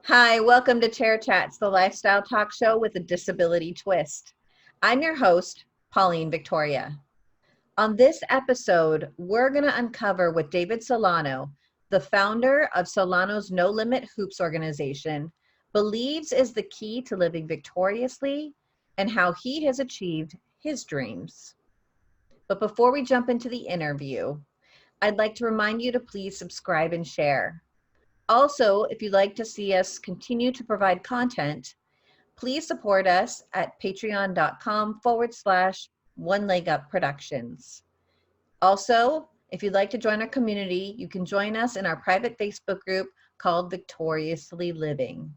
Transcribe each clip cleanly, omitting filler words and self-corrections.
Hi, welcome to Chair Chats, the lifestyle talk show with a disability twist. I'm your host, Pauline Victoria. On this episode, we're going to uncover what David Solano, the founder of Solano's No Limit Hoops organization, believes is the key to living victoriously and how he has achieved his dreams. But before we jump into the interview, I'd like to remind you to please subscribe and share. Also, if you'd like to see us continue to provide content, please support us at patreon.com/One Leg Up Productions. Also, if you'd like to join our community, you can join us in our private Facebook group called Victoriously Living.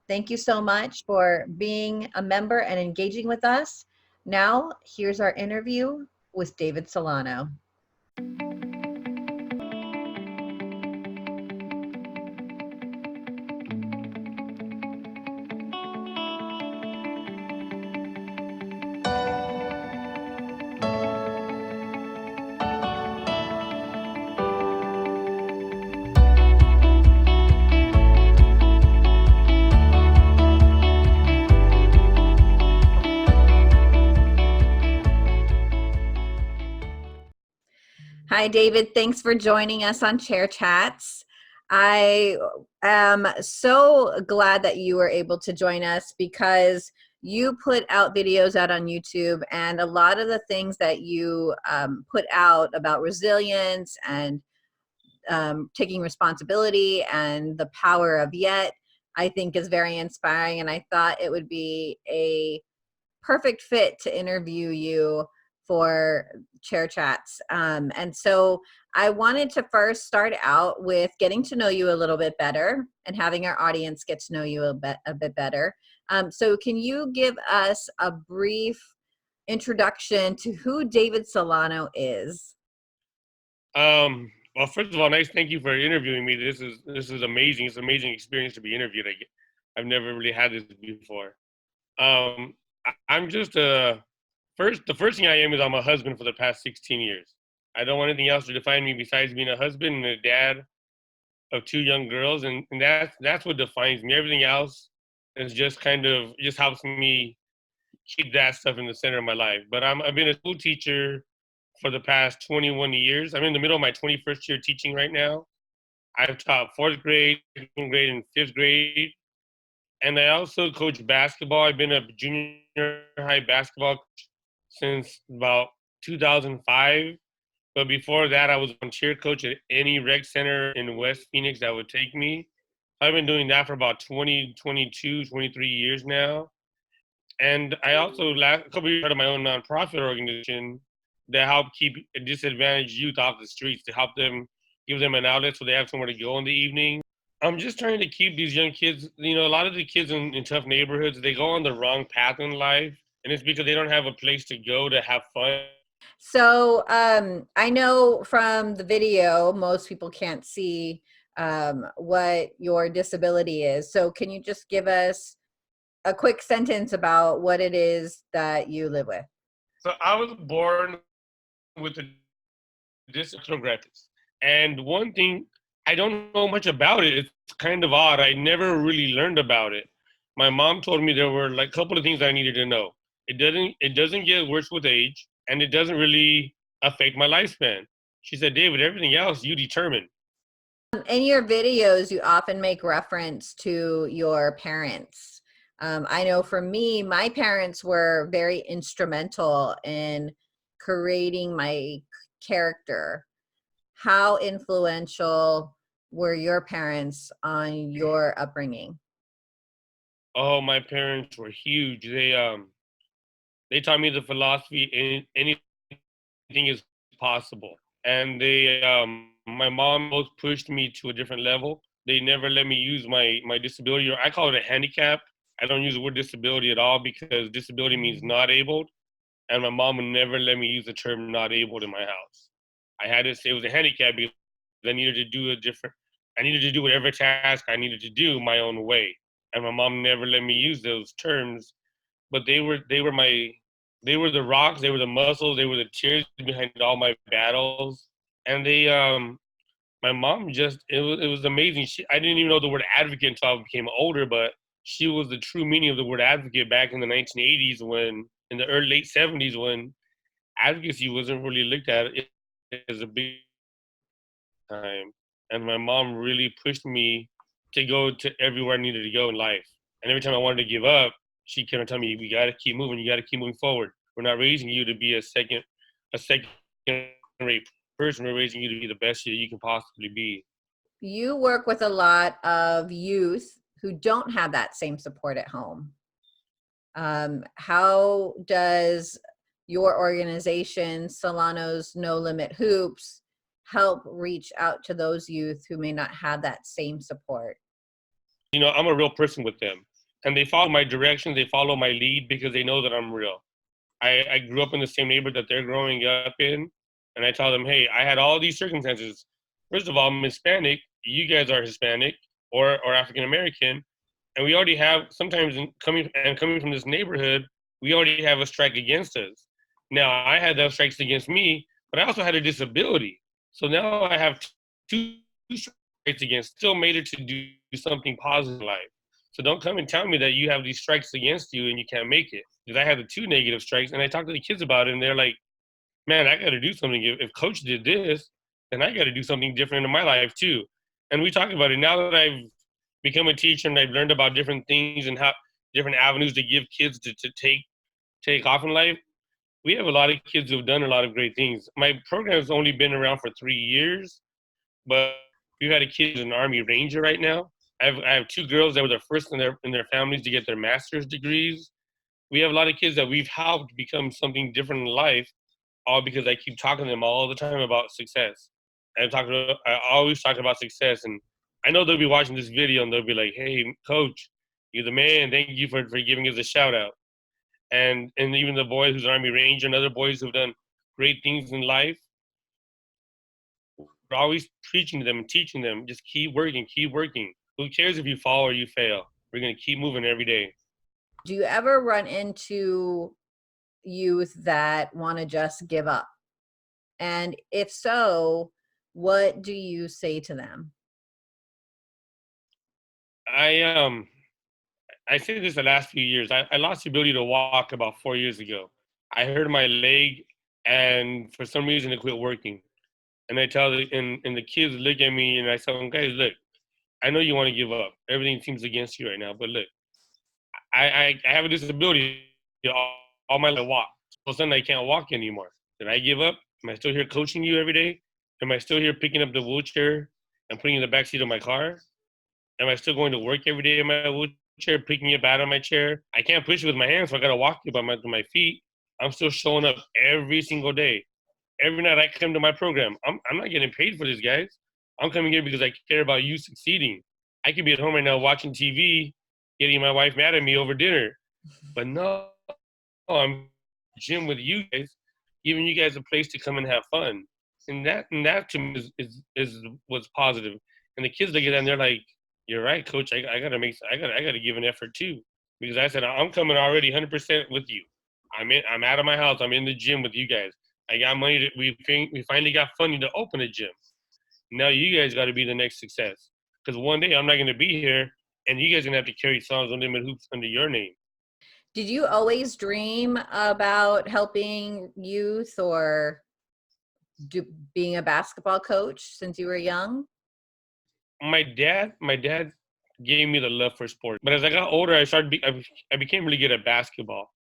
Thank you so much for being a member and engaging with us. Now, here's our interview with David Solano. Hi, David. Thanks for joining us on Chair Chats. I am so glad that you were able to join us because you put out videos out on YouTube, and a lot of the things that you put out about resilience and taking responsibility and the power of yet, I think is very inspiring. And I thought it would be a perfect fit to interview you for Chair Chats. And so I wanted to first start out with getting to know you a little bit better and having our audience get to know you a bit better. So can you give us a brief introduction to who David Solano is? Well, first of all, nice. Thank you for interviewing me. This is amazing. It's an amazing experience to be interviewed. I've never really had this before. I'm just the first thing I am is I'm a husband for the past 16 years. I don't want anything else to define me besides being a husband and a dad of two young girls, and that's what defines me. Everything else is just kind of just helps me keep that stuff in the center of my life. But I've been a school teacher for the past 21 years. I'm in the middle of my 21st year teaching right now. I've taught fourth grade, second grade, and fifth grade. And I also coach basketball. I've been a junior high basketball coach since about 2005. But before that, I was a cheer coach at any rec center in West Phoenix that would take me. I've been doing that for about 20, 22, 23 years now. And I also, a couple of years, started my own nonprofit organization that help keep disadvantaged youth off the streets, to help them, give them an outlet so they have somewhere to go in the evening. I'm just trying to keep these young kids, a lot of the kids in tough neighborhoods, they go on the wrong path in life. And it's because they don't have a place to go to have fun. So I know from the video, most people can't see what your disability is. So can you just give us a quick sentence about what it is that you live with? So I was born with a arthrogryposis. And one thing, I don't know much about it. It's kind of odd. I never really learned about it. My mom told me there were like a couple of things I needed to know. It doesn't get worse with age, and it doesn't really affect my lifespan. She said, David, everything else you determine. In your videos, you often make reference to your parents. I know for me, my parents were very instrumental in creating my character. How influential were your parents on your upbringing? Oh, my parents were huge. They taught me the philosophy anything is possible. And my mom both pushed me to a different level. They never let me use my disability, or I call it a handicap. I don't use the word disability at all because disability means not able. And my mom would never let me use the term not able in my house. I had to say it was a handicap because I needed to do I needed to do whatever task I needed to do my own way. And my mom never let me use those terms, but they were the rocks, they were the muscles, they were the tears behind all my battles. And my mom it was amazing. I didn't even know the word advocate until I became older, but she was the true meaning of the word advocate back in the 1980s in the early late 70s when advocacy wasn't really looked at as a big time. And my mom really pushed me to go to everywhere I needed to go in life. And every time I wanted to give up, she kept telling me, "We got to keep moving. You got to keep moving forward. We're not raising you to be a second rate person. We're raising you to be the best you can possibly be." You work with a lot of youth who don't have that same support at home. How does your organization, Solano's No Limit Hoops, help reach out to those youth who may not have that same support? I'm a real person with them, and they follow my directions. They follow my lead because they know that I'm real. I grew up in the same neighborhood that they're growing up in, and I tell them, hey, I had all these circumstances. First of all, I'm Hispanic. You guys are Hispanic or African American, and we already have sometimes coming from this neighborhood, we already have a strike against us. Now I had those strikes against me, but I also had a disability, so now I have two strikes against. Still made it to do something positive in life. So don't come and tell me that you have these strikes against you and you can't make it. Because I had the two negative strikes, and I talked to the kids about it, and they're like, "Man, I got to do something. If Coach did this, then I got to do something different in my life too." And we talk about it now that I've become a teacher and I've learned about different things and how different avenues to give kids to take off in life. We have a lot of kids who've done a lot of great things. My program has only been around for 3 years, but we've had a kid who's an Army Ranger right now. I have two girls that were the first in their families to get their master's degrees. We have a lot of kids that we've helped become something different in life, all because I keep talking to them all the time about success. I always talk about success, and I know they'll be watching this video and they'll be like, "Hey, Coach, you're the man. Thank you for giving us a shout out." And even the boys who's Army Ranger and other boys who've done great things in life, we're always preaching to them and teaching them, just keep working, keep working. Who cares if you fall or you fail? We're gonna keep moving every day. Do you ever run into youth that want to just give up? And if so, what do you say to them? I I say this the last few years. I lost the ability to walk about 4 years ago. I hurt my leg, and for some reason it quit working. And I tell and the kids look at me, and I tell them, guys, look, I know you want to give up. Everything seems against you right now, but look, I have a disability. All my life I walk. All of a sudden I can't walk anymore. Did I give up? Am I still here coaching you every day? Am I still here picking up the wheelchair and putting it in the backseat of my car? Am I still going to work every day in my wheelchair, picking it out of my chair? I can't push it with my hands, so I gotta walk it with my feet. I'm still showing up every single day. Every night I come to my program. I'm not getting paid for this, guys. I'm coming here because I care about you succeeding. I could be at home right now watching TV, getting my wife mad at me over dinner. But no, I'm gym with you guys, giving you guys a place to come and have fun. And that to me is what's positive. And the kids look at that and they're like, "You're right, coach. I gotta give an effort too." Because I said I'm coming already 100% with you. I'm out of my house. I'm in the gym with you guys. I got money we finally got funding to open a gym. Now you guys got to be the next success. Because one day I'm not gonna be here, and you guys are gonna have to carry Songs Unlimited Hoops under your name. Did you always dream about helping youth or being a basketball coach since you were young? My dad gave me the love for sport. But as I got older, I became really good at basketball.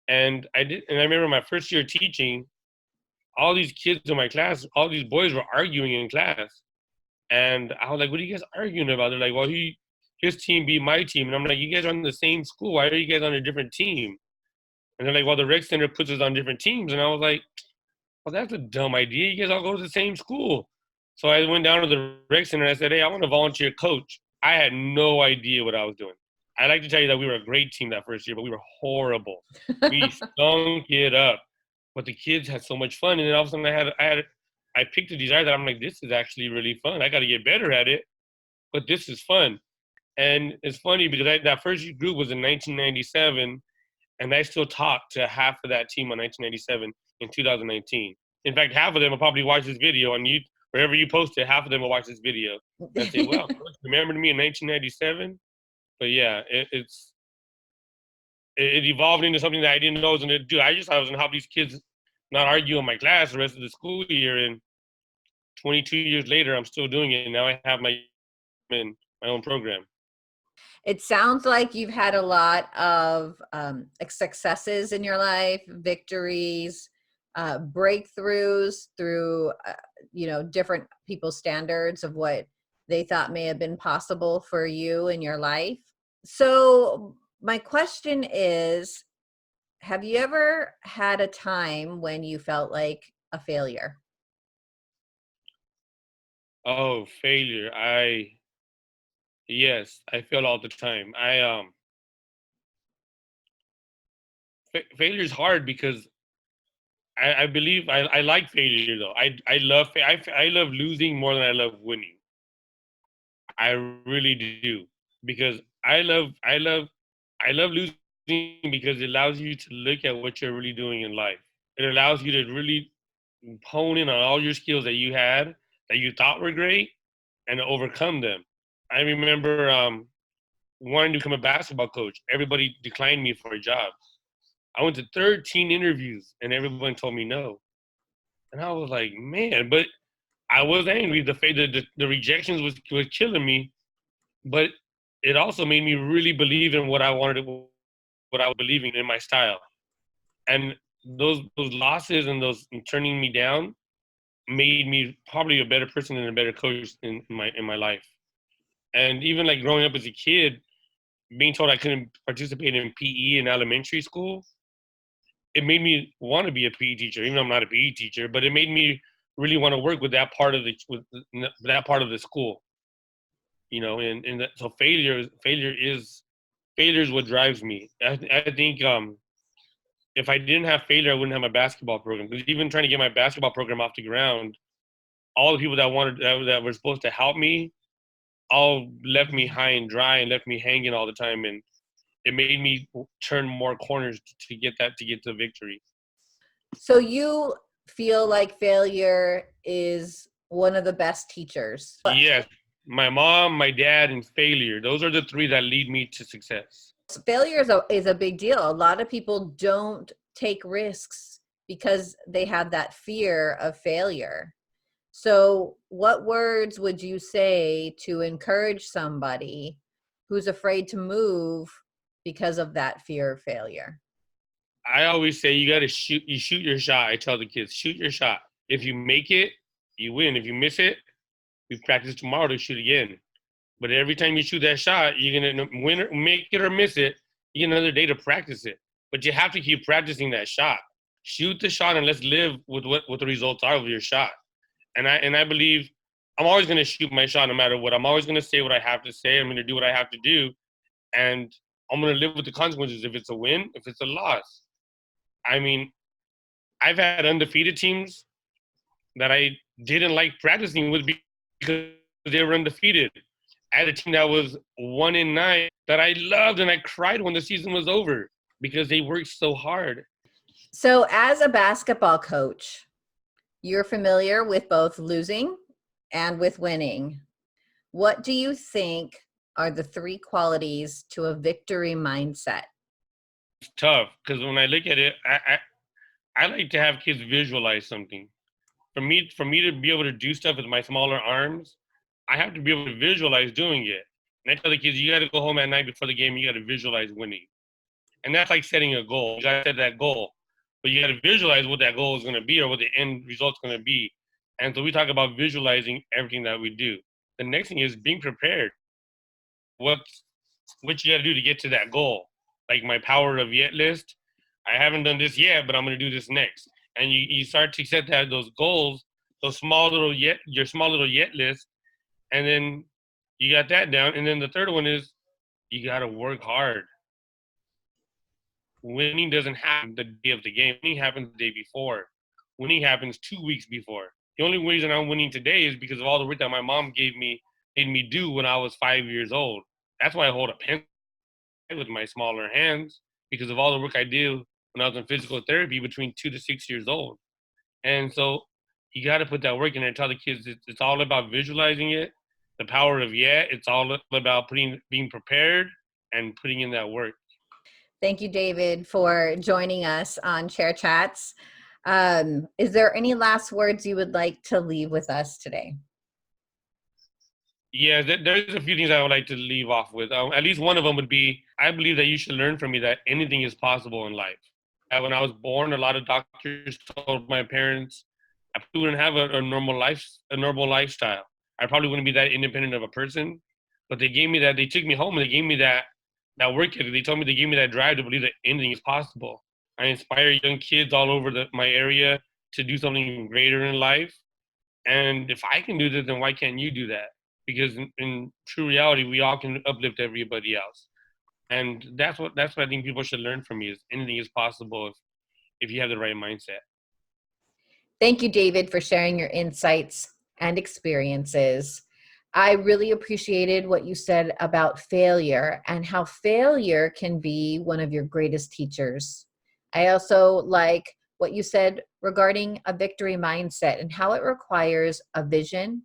And I remember my first year teaching, all these kids in my class, all these boys were arguing in class. And I was like, "What are you guys arguing about?" They're like, "Well, his team beat my team." And I'm like, "You guys are on the same school. Why are you guys on a different team?" And they're like, "Well, the rec center puts us on different teams." And I was like, "Well, that's a dumb idea. You guys all go to the same school." So I went down to the rec center and I said, "Hey, I want to volunteer coach." I had no idea what I was doing. I like to tell you that we were a great team that first year, but we were horrible. We stunk it up. But the kids had so much fun. And then all of a sudden I picked a desire that I'm like, this is actually really fun. I got to get better at it, but this is fun. And it's funny because that first group was in 1997, and I still talk to half of that team on 1997 in 2019. In fact, half of them will probably watch this video Wherever you post it, half of them will watch this video and say, "Well, Coach, remember me in 1997?" But yeah, it evolved into something that I didn't know I was going to do. I just thought I was going to help these kids not argue in my class the rest of the school year. And 22 years later, I'm still doing it. And now I have my own program. It sounds like you've had a lot of successes in your life, victories, breakthroughs through, different people's standards of what they thought may have been possible for you in your life. So my question is, have you ever had a time when you felt like a failure? Oh, failure. Yes, I fail all the time. Failure is hard because I believe I like failure though. I love losing more than I love winning. I really do because I love losing because it allows you to look at what you're really doing in life. It allows you to really hone in on all your skills that you had that you thought were great and to overcome them. I remember wanting to become a basketball coach. Everybody declined me for a job. I went to 13 interviews and everyone told me no. And I was like, man, but I was angry. The rejections was killing me, but it also made me really believe in what I wanted, what I was believing in my style. And those losses and those turning me down made me probably a better person and a better coach in my life. And even like growing up as a kid, being told I couldn't participate in PE in elementary school, it made me want to be a PE teacher, even though I'm not a PE teacher. But it made me really want to work with that part of the school, so failure is what drives me. I think if I didn't have failure, I wouldn't have my basketball program. Because even trying to get my basketball program off the ground, all the people that were supposed to help me all left me high and dry and left me hanging all the time, and it made me turn more corners to get to victory. So you feel like failure is one of the best teachers. Yes, my mom, my dad, and failure. Those are the three that lead me to success. Failure is a big deal. A lot of people don't take risks because they have that fear of failure. So what words would you say to encourage somebody who's afraid to move because of that fear of failure? I always say you got to shoot. You shoot your shot. I tell the kids, shoot your shot. If you make it, you win. If you miss it, we practice tomorrow to shoot again. But every time you shoot that shot, you're gonna win or make it or miss it. You get another day to practice it. But you have to keep practicing that shot. Shoot the shot and let's live with what the results are of your shot. And I believe I'm always gonna shoot my shot no matter what. I'm always gonna say what I have to say. I'm gonna do what I have to do, and I'm gonna live with the consequences. If it's a win, if it's a loss. I mean, I've had undefeated teams that I didn't like practicing with because they were undefeated. I had a team that was 1-9 that I loved, and I cried when the season was over because they worked so hard. So as a basketball coach, you're familiar with both losing and with winning. What do you think are the three qualities to a victory mindset? It's tough because when I look at it, I like to have kids visualize something. For me to be able to do stuff with my smaller arms, I have to be able to visualize doing it. And I tell the kids, you got to go home at night before the game. You got to visualize winning, and that's like setting a goal. You got to set that goal, but you got to visualize what that goal is going to be or what the end result's going to be. And so we talk about visualizing everything that we do. The next thing is being prepared. What's what you got to do to get to that goal? Like my power of yet list. I haven't done this yet, but I'm going to do this next. And you start to set those goals, those your small little yet list, and then you got that down. And then the third one is you got to work hard. Winning doesn't happen the day of the game. Winning happens the day before. Winning happens 2 weeks before. The only reason I'm winning today is because of all the work that my mom made me do when I was 5 years old. That's why I hold a pen with my smaller hands, because of all the work I did when I was in physical therapy between 2 to 6 years old. And so you got to put that work in there and tell the kids it's all about visualizing it, the power of it's all about being prepared and putting in that work. Thank you, David, for joining us on Chair Chats. Is there any last words you would like to leave with us today? Yeah, there's a few things I would like to leave off with. At least one of them would be, I believe that you should learn from me that anything is possible in life. When I was born, a lot of doctors told my parents I probably wouldn't have a normal lifestyle. I probably wouldn't be that independent of a person. But they gave me that. They took me home and they gave me that work ethic. They told me they gave me that drive to believe that anything is possible. I inspire young kids all over my area to do something greater in life. And if I can do this, then why can't you do that? Because in true reality, we all can uplift everybody else. And that's what I think people should learn from me is anything is possible if you have the right mindset. Thank you, David, for sharing your insights and experiences. I really appreciated what you said about failure and how failure can be one of your greatest teachers. I also like what you said regarding a victory mindset and how it requires a vision,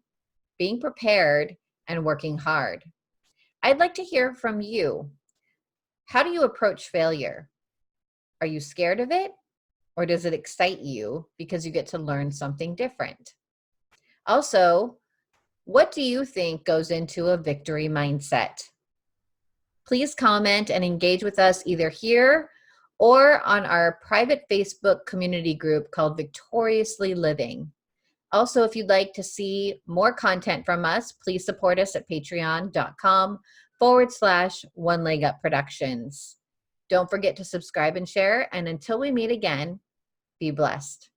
being prepared, and working hard. I'd like to hear from you. How do you approach failure? Are you scared of it? Or does it excite you because you get to learn something different? Also, what do you think goes into a victory mindset? Please comment and engage with us either here or on our private Facebook community group called Victoriously Living. Also, if you'd like to see more content from us, please support us at patreon.com/One Leg Up Productions. Don't forget to subscribe and share. And until we meet again, be blessed.